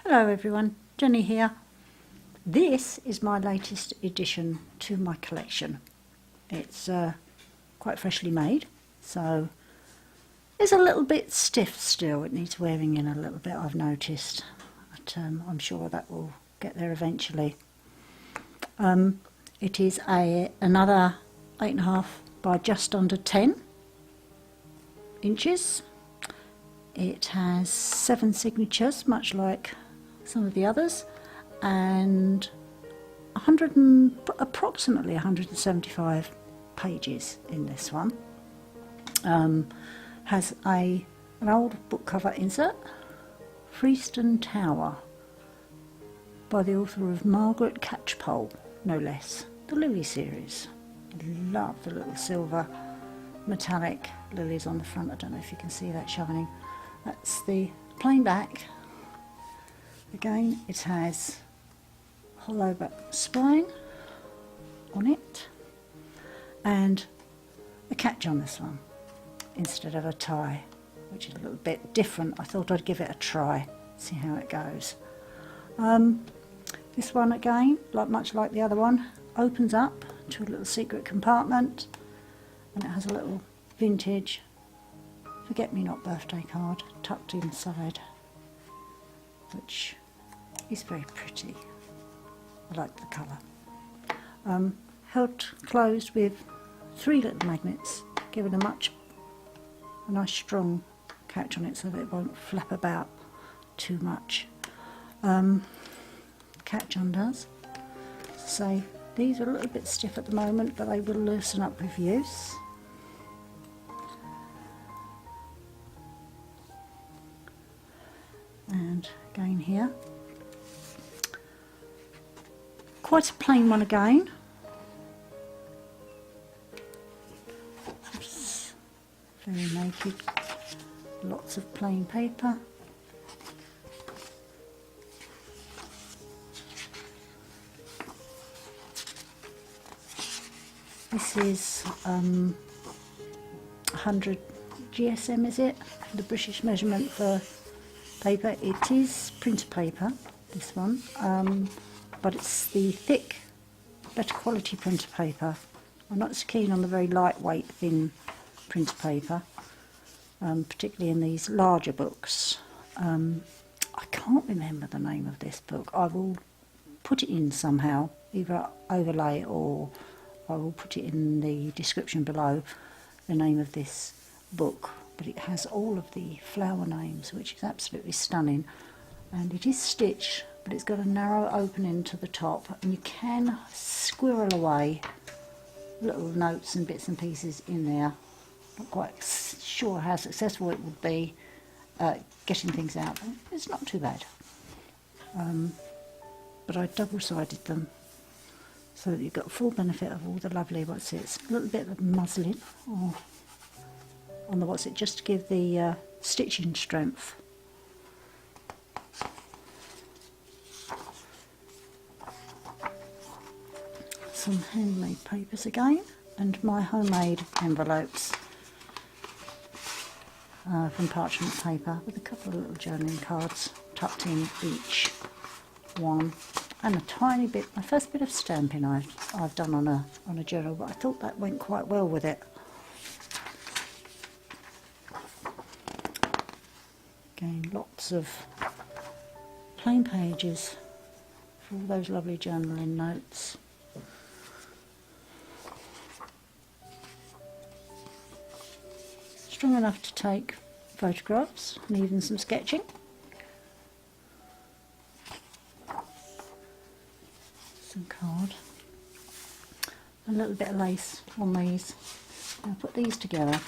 Hello everyone, Jenny here. This is my latest addition to my collection. It's quite freshly made, so it's a little bit stiff still. It needs wearing in a little bit, I've noticed, but I'm sure that will get there eventually. It is another 8.5 by just under 10 inches. It has 7 signatures, much like some of the others, and approximately 175 pages in this one. Has an old book cover insert, Freston Tower, by the author of Margaret Catchpole, no less, the Lily series. I love the little silver metallic lilies on the front. I don't know if you can see that shining. That's the plain back. Again, it has hollow back spine on it and a catch on this one instead of a tie, which is a little bit different. I thought I'd give it a try, see how it goes. This one again, much like the other one, opens up to a little secret compartment, and it has a little vintage forget-me-not birthday card tucked inside, which is very pretty. I like the colour. Held closed with 3 little magnets, giving a nice strong catch on it so that it won't flap about too much. Catch undoes. So these are a little bit stiff at the moment, but they will loosen up with use. And again here, quite a plain one again. Oops. Very naked, lots of plain paper. This is 100 GSM, is it? The British measurement for paper. It is printer paper, this one, but it's the thick, better quality printer paper. I'm not so keen on the very lightweight, thin printer paper, particularly in these larger books. I can't remember the name of this book. I will put it in somehow, either overlay it or I will put it in the description below, the name of this book. But it has all of the flower names, which is absolutely stunning, and it is stitched, but it's got a narrow opening to the top, and you can squirrel away little notes and bits and pieces in there. Not quite sure how successful it would be getting things out. It's not too bad, but I double-sided them so that you've got full benefit of all the lovely it's a little bit of muslin or on the just to give the stitching strength. Some handmade papers again, and my homemade envelopes from parchment paper with a couple of little journaling cards tucked in each one, and a tiny bit, my first bit of stamping I've done on a journal, but I thought that went quite well with it. Again, lots of plain pages for all those lovely journaling notes. Strong enough to take photographs and even some sketching. Some card. A little bit of lace on these. I'll put these together.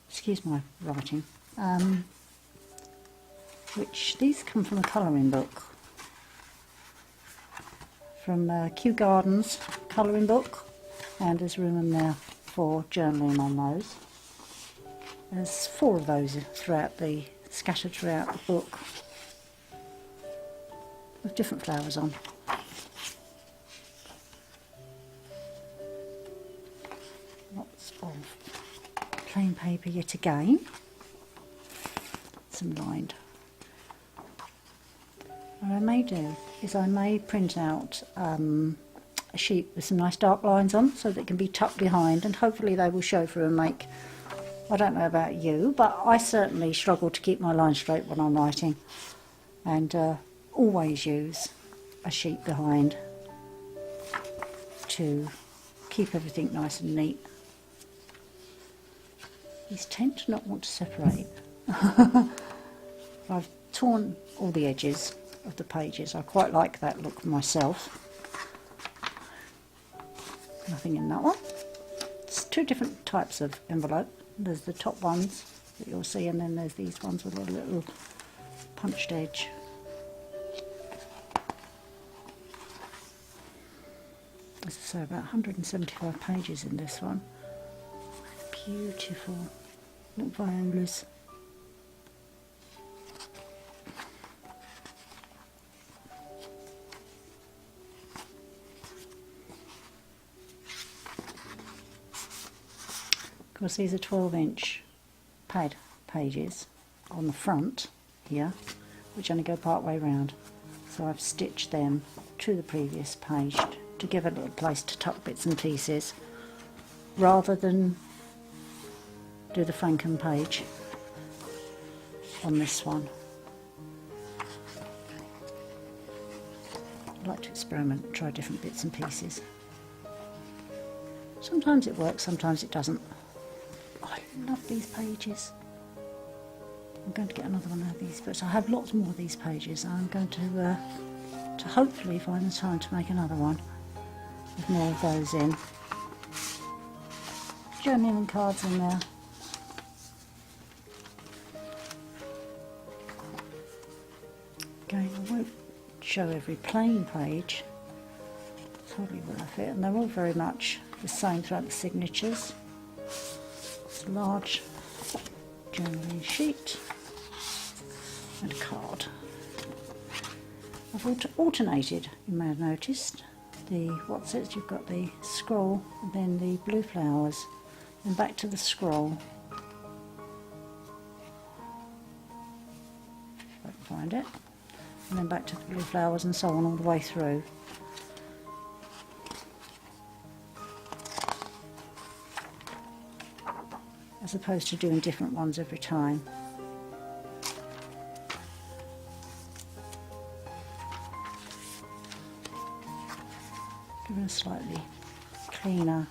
Excuse my writing. Which these come from a colouring book from Kew Gardens colouring book, and there's room in there for journaling on those. There's 4 of those scattered throughout the book with different flowers on. Lots of plain paper yet again. Some lined What I may do is I may print out a sheet with some nice dark lines on so that it can be tucked behind, and hopefully they will show through and make, I don't know about you, but I certainly struggle to keep my lines straight when I'm writing, and always use a sheet behind to keep everything nice and neat. These tend to not want to separate. I've torn all the edges of the pages. I quite like that look myself. Nothing in that one. It's two different types of envelope. There's the top ones that you'll see, and then there's these ones with a little punched edge. As I say, about 175 pages in this one. Beautiful little violas. Of course, these are 12-inch pad pages on the front here, which only go part way round. So I've stitched them to the previous page to give a little place to tuck bits and pieces, rather than do the Franken page on this one. I like to experiment and try different bits and pieces. Sometimes it works, sometimes it doesn't. I love these pages. I'm going to get another one of these, but I have lots more of these pages. I'm going to hopefully find the time to make another one with more of those in. Journaling cards in there. Again, I won't show every plain page. It's hardly worth it, and they're all very much the same throughout the signatures. It's a large journaling sheet and a card. I've alternated, you may have noticed, the what's it? You've got the scroll and then the blue flowers, then back to the scroll. If I can find it, and then back to the blue flowers, and so on all the way through. As opposed to doing different ones every time. Giving a slightly cleaner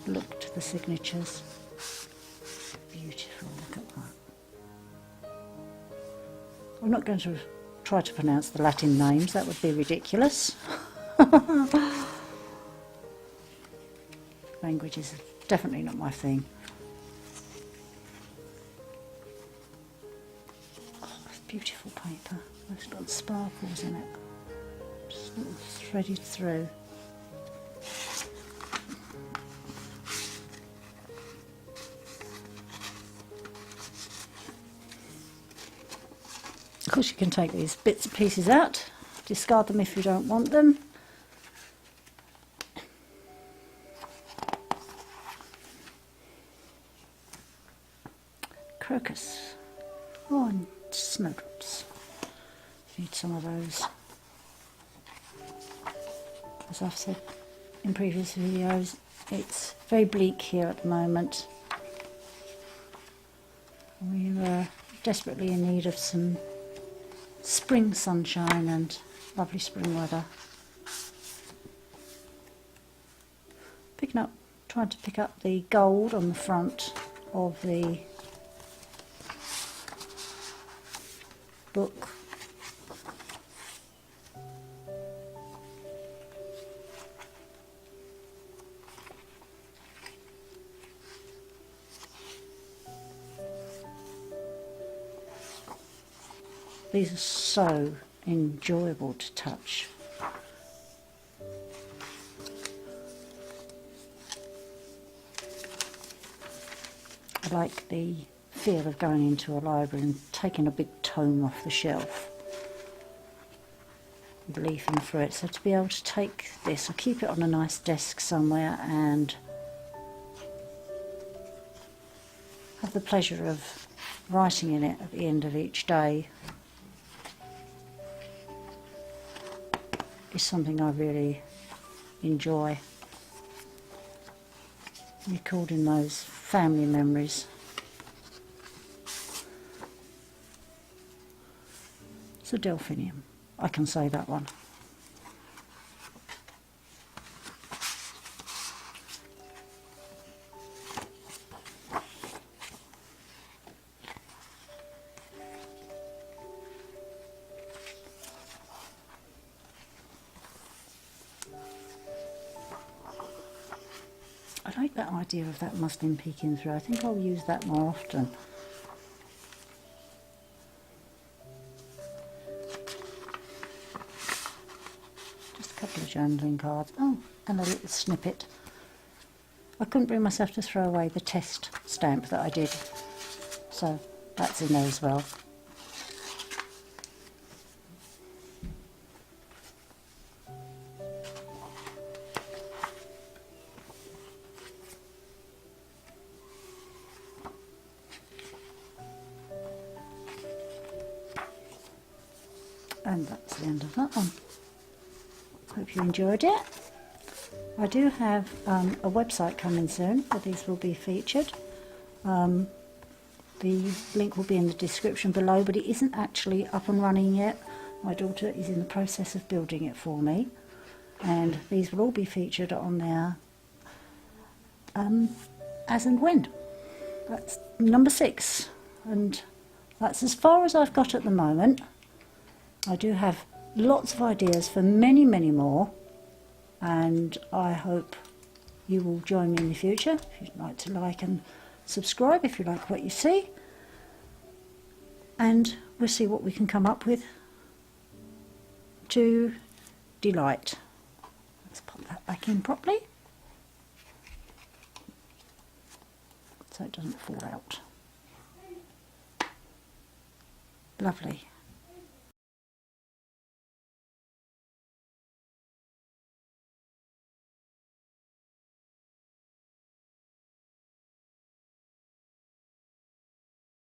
look to the signatures. Beautiful, look at that. I'm not going to try to pronounce the Latin names, that would be ridiculous. Language is definitely not my thing. Oh, it's beautiful paper. It's got sparkles in it. Just little threaded through. Of course, you can take these bits and pieces out, discard them if you don't want them. Crocus. Oh, and snowdrops. Need some of those. As I've said in previous videos, it's very bleak here at the moment. We're desperately in need of some spring sunshine and lovely spring weather. Trying to pick up the gold on the front of the book. These are so enjoyable to touch. I like the feel of going into a library and taking a big tome off the shelf and leafing through it. So to be able to take this, I keep it on a nice desk somewhere and have the pleasure of writing in it at the end of each day is something I really enjoy, recording those family memories. It's a delphinium, I can say that one. I like that idea of that muslin peeking through. I think I'll use that more often. Just a couple of journaling cards. Oh, and a little snippet. I couldn't bring myself to throw away the test stamp that I did, so that's in there as well. And that's the end of that one. Hope you enjoyed it. I do have a website coming soon where these will be featured. The link will be in the description below, but it isn't actually up and running yet. My daughter is in the process of building it for me, and these will all be featured on there as and when. That's number 6, and that's as far as I've got at the moment. I do have lots of ideas for many, many more, and I hope you will join me in the future. If you'd like to like and subscribe if you like what you see, and we'll see what we can come up with to delight. Let's pop that back in properly so it doesn't fall out. Lovely.